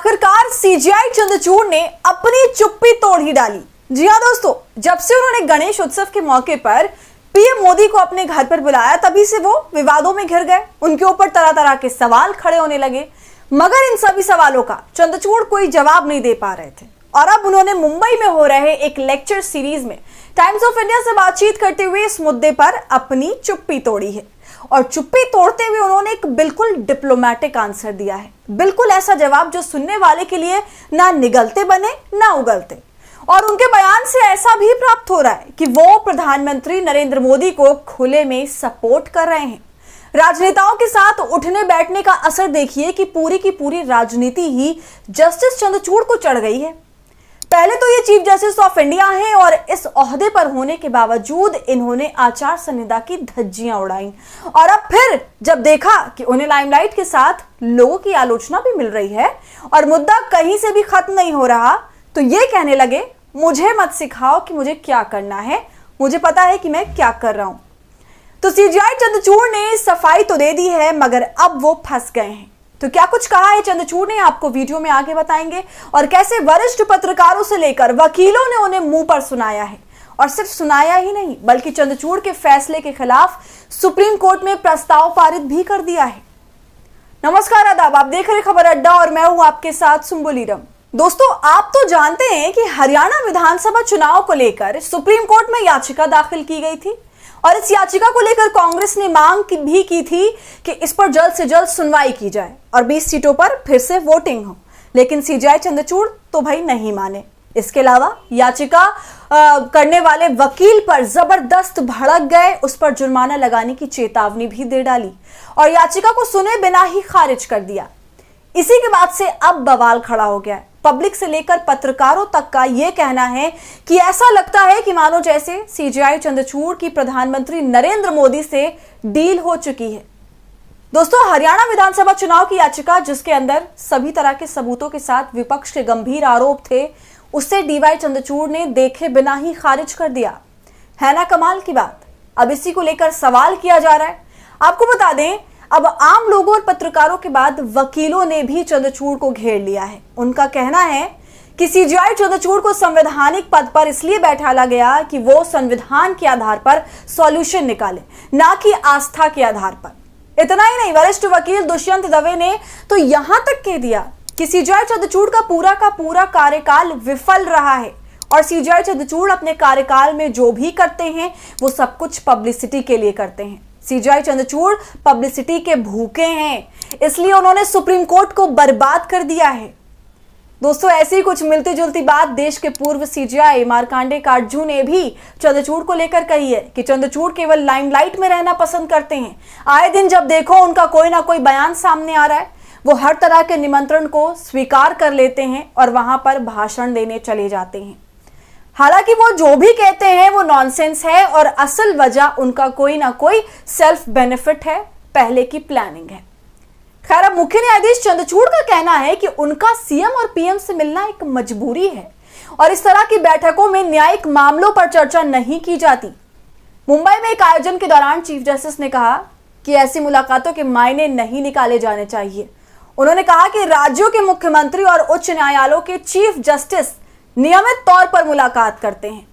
आखिरकार सीजीआई चंद्रचूड़ ने अपनी चुप्पी तोड़ ही डाली। जी हाँ दोस्तों, जब से उन्होंने गणेश उत्सव के मौके पर पीएम मोदी को अपने घर पर बुलाया, तभी से वो विवादों में घिर गए। उनके ऊपर तरह तरह के सवाल खड़े होने लगे, मगर इन सभी सवालों का चंद्रचूड़ कोई जवाब नहीं दे पा रहे थे। और अब उन्होंने मुंबई में हो रहे एक लेक्चर सीरीज में टाइम्स ऑफ इंडिया से बातचीत करते हुए इस मुद्दे पर अपनी चुप्पी तोड़ी है। और चुप्पी तोड़ते हुए उन्होंने एक बिल्कुल डिप्लोमेटिक आंसर दिया है, बिल्कुल ऐसा जवाब जो सुनने वाले के लिए ना निगलते बने ना उगलते। और उनके बयान से ऐसा भी प्राप्त हो रहा है कि वो प्रधानमंत्री नरेंद्र मोदी को खुले में सपोर्ट कर रहे हैं। राजनेताओं के साथ उठने बैठने का असर देखिए कि पूरी की पूरी राजनीति ही जस्टिस चंद्रचूड़ को चढ़ गई है। पहले तो ये चीफ जस्टिस ऑफ इंडिया हैं और इस ओहदे पर होने के बावजूद इन्होंने आचार संहिता की धज्जियां उड़ाई। और अब फिर जब देखा कि उन्हें लाइमलाइट के साथ लोगों की आलोचना भी मिल रही है और मुद्दा कहीं से भी खत्म नहीं हो रहा, तो ये कहने लगे, मुझे मत सिखाओ कि मुझे क्या करना है, मुझे पता है कि मैं क्या कर रहा हूं। तो सीजीआई चंद्रचूड़ ने सफाई तो दे दी है, मगर अब वो फंस गए हैं। तो क्या कुछ कहा है चंद्रचूड़ ने, आपको वीडियो में आगे बताएंगे। और कैसे वरिष्ठ पत्रकारों से लेकर वकीलों ने उन्हें मुंह पर सुनाया है, और सिर्फ सुनाया ही नहीं बल्कि चंद्रचूड़ के फैसले के खिलाफ सुप्रीम कोर्ट में प्रस्ताव पारित भी कर दिया है। नमस्कार, आदाब, आप देख रहे खबर अड्डा और मैं हूं आपके साथ सुम्बुलीरम। दोस्तों, आप तो जानते हैं कि हरियाणा विधानसभा चुनाव को लेकर सुप्रीम कोर्ट में याचिका दाखिल की गई थी और इस याचिका को लेकर कांग्रेस ने मांग भी की थी कि इस पर जल्द से जल्द सुनवाई की जाए और 20 सीटों पर फिर से वोटिंग हो। लेकिन सीजीआई चंद्रचूड़ तो भाई नहीं माने। इसके अलावा याचिका करने वाले वकील पर जबरदस्त भड़क गए, उस पर जुर्माना लगाने की चेतावनी भी दे डाली और याचिका को सुने बिना ही खारिज कर दिया। इसी के बाद से अब बवाल खड़ा हो गया है। पब्लिक से लेकर पत्रकारों तक का यह कहना है कि ऐसा लगता है कि मानो जैसे सीजीआई चंद्रचूड़ की प्रधानमंत्री नरेंद्र मोदी से डील हो चुकी है। दोस्तों, हरियाणा विधानसभा चुनाव की याचिका, जिसके अंदर सभी तरह के सबूतों के साथ विपक्ष के गंभीर आरोप थे, उससे डीवाई चंद्रचूड़ ने देखे बिना ही खारिज कर दिया। है ना कमाल की बात। अब इसी को लेकर सवाल किया जा रहा है। आपको बता दें, अब आम लोगों और पत्रकारों के बाद वकीलों ने भी चंद्रचूड़ को घेर लिया है। उनका कहना है कि सीजीआई चंद्रचूड़ को संवैधानिक पद पर इसलिए बैठाला गया कि वो संविधान के आधार पर सॉल्यूशन निकाले, ना कि आस्था के आधार पर। इतना ही नहीं, वरिष्ठ वकील दुष्यंत दवे ने तो यहां तक कह दिया कि सीजीआई चंद्रचूड़ का पूरा कार्यकाल विफल रहा है और सीजीआई चंद्रचूड़ अपने कार्यकाल में जो भी करते हैं वो सब कुछ पब्लिसिटी के लिए करते हैं। सीजीआई चंद्रचूड़ पब्लिसिटी के भूखे हैं, इसलिए उन्होंने सुप्रीम कोर्ट को बर्बाद कर दिया है। दोस्तों, ऐसी ही कुछ मिलती जुलती बात देश के पूर्व सीजीआई मार्कंडे काटजू ने भी चंद्रचूड़ को लेकर कही है कि चंद्रचूड़ केवल लाइमलाइट में रहना पसंद करते हैं। आए दिन जब देखो उनका कोई ना कोई बयान सामने आ रहा है, वो हर तरह के निमंत्रण को स्वीकार कर लेते हैं और वहां पर भाषण देने चले जाते हैं। हालांकि वो जो भी कहते हैं वो नॉनसेंस है और असल वजह उनका कोई ना कोई सेल्फ बेनिफिट है, पहले की प्लानिंग है। खैर, अब मुख्य न्यायाधीश चंद्रचूड़ का कहना है कि उनका सीएम और पीएम से मिलना एक मजबूरी है और इस तरह की बैठकों में न्यायिक मामलों पर चर्चा नहीं की जाती। मुंबई में एक आयोजन के दौरान चीफ जस्टिस ने कहा कि ऐसी मुलाकातों के मायने नहीं निकाले जाने चाहिए। उन्होंने कहा कि राज्यों के मुख्यमंत्री और उच्च न्यायालयों के चीफ जस्टिस नियमित तौर पर मुलाकात करते हैं।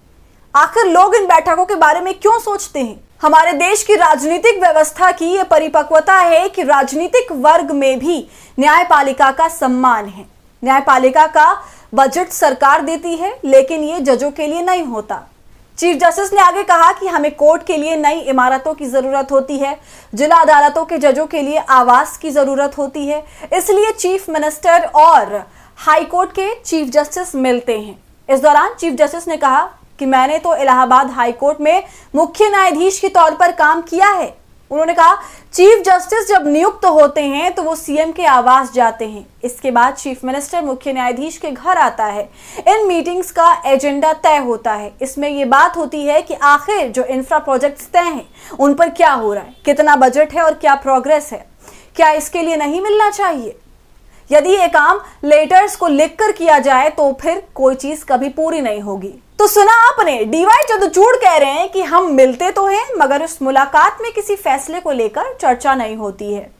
आखिर लोग इन बैठकों के बारे में क्यों सोचते हैं? हमारे देश की राजनीतिक व्यवस्था की यह परिपक्वता है कि राजनीतिक वर्ग में भी न्यायपालिका का सम्मान है। न्यायपालिका का बजट सरकार देती है, लेकिन ये जजों के लिए नहीं होता। चीफ जस्टिस ने आगे कहा कि हमें कोर्ट के लिए नई इमारतों की जरूरत होती है, जिला अदालतों के जजों के लिए आवास की जरूरत होती है, इसलिए चीफ मिनिस्टर और हाई कोर्ट के चीफ जस्टिस मिलते हैं। इस दौरान चीफ जस्टिस ने कहा कि मैंने तो इलाहाबाद हाई कोर्ट में मुख्य न्यायाधीश के तौर पर काम किया है। उन्होंने कहा, चीफ जस्टिस जब नियुक्त होते हैं तो वो सीएम के आवास जाते हैं, इसके बाद चीफ मिनिस्टर मुख्य न्यायाधीश के घर आता है। इन मीटिंग्स का एजेंडा तय होता है। इसमें ये बात होती है कि आखिर जो इंफ्रा प्रोजेक्ट्स तय हैं उन पर क्या हो रहा है, कितना बजट है और क्या प्रोग्रेस है, क्या इसके लिए नहीं मिलना चाहिए। यदि ये काम लेटर्स को लिखकर किया जाए तो फिर कोई चीज कभी पूरी नहीं होगी। तो सुना आपने, डीवाई चंद्रचूड़ कह रहे हैं कि हम मिलते तो हैं मगर उस मुलाकात में किसी फैसले को लेकर चर्चा नहीं होती है।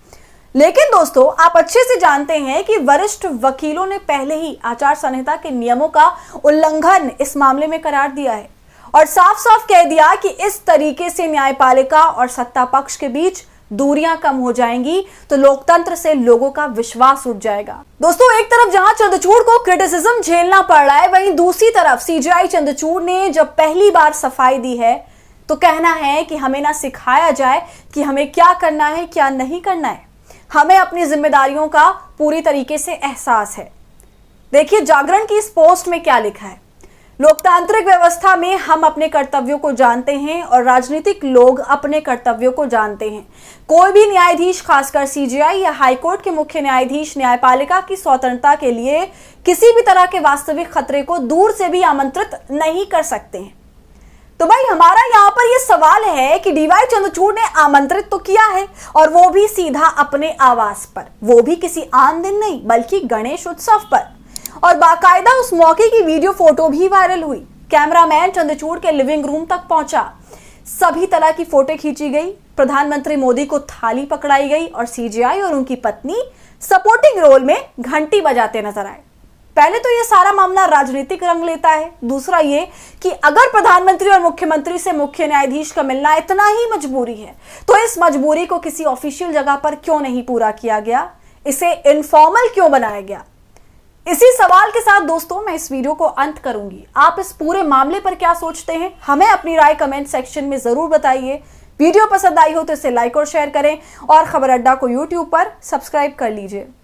लेकिन दोस्तों, आप अच्छे से जानते हैं कि वरिष्ठ वकीलों ने पहले ही आचार संहिता के नियमों का उल्लंघन इस मामले में करार दिया है और साफ साफ कह दिया कि इस तरीके से न्यायपालिका और सत्ता पक्ष के बीच दूरियां कम हो जाएंगी तो लोकतंत्र से लोगों का विश्वास उठ जाएगा। दोस्तों, एक तरफ जहां चंद्रचूड़ को क्रिटिसिज्म झेलना पड़ रहा है, वहीं दूसरी तरफ सीजेआई चंद्रचूड़ ने जब पहली बार सफाई दी है तो कहना है कि हमें ना सिखाया जाए कि हमें क्या करना है क्या नहीं करना है, हमें अपनी जिम्मेदारियों का पूरी तरीके से एहसास है। देखिए जागरण की इस पोस्ट में क्या लिखा है। लोकतांत्रिक व्यवस्था में हम अपने कर्तव्यों को जानते हैं और राजनीतिक लोग अपने कर्तव्यों को जानते हैं। कोई भी न्यायाधीश, खासकर सीजेआई या हाईकोर्ट के मुख्य न्यायाधीश, न्यायपालिका की स्वतंत्रता के लिए किसी भी तरह के वास्तविक खतरे को दूर से भी आमंत्रित नहीं कर सकते हैं। तो भाई हमारा यहाँ पर यह सवाल है कि डीवाई चंद्रचूड़ ने आमंत्रित तो किया है और वो भी सीधा अपने आवास पर, वो भी किसी आम दिन नहीं बल्कि गणेश उत्सव पर, और बाकायदा उस मौके की वीडियो फोटो भी वायरल हुई। कैमरामैन चंद्रचूड़ के लिविंग रूम तक पहुंचा, सभी तरह की फोटो खींची गई, प्रधानमंत्री मोदी को थाली पकड़ाई गई और सीजेआई और उनकी पत्नी सपोर्टिंग रोल में घंटी बजाते नजर आए। पहले तो ये सारा मामला राजनीतिक रंग लेता है, दूसरा ये कि अगर प्रधानमंत्री और मुख्यमंत्री से मुख्य न्यायाधीश का मिलना इतना ही मजबूरी है तो इस मजबूरी को किसी ऑफिशियल जगह पर क्यों नहीं पूरा किया गया, इसे इनफॉर्मल क्यों बनाया गया। इसी सवाल के साथ दोस्तों मैं इस वीडियो को अंत करूंगी। आप इस पूरे मामले पर क्या सोचते हैं, हमें अपनी राय कमेंट सेक्शन में जरूर बताइए। वीडियो पसंद आई हो तो इसे लाइक और शेयर करें और खबर अड्डा को यूट्यूब पर सब्सक्राइब कर लीजिए।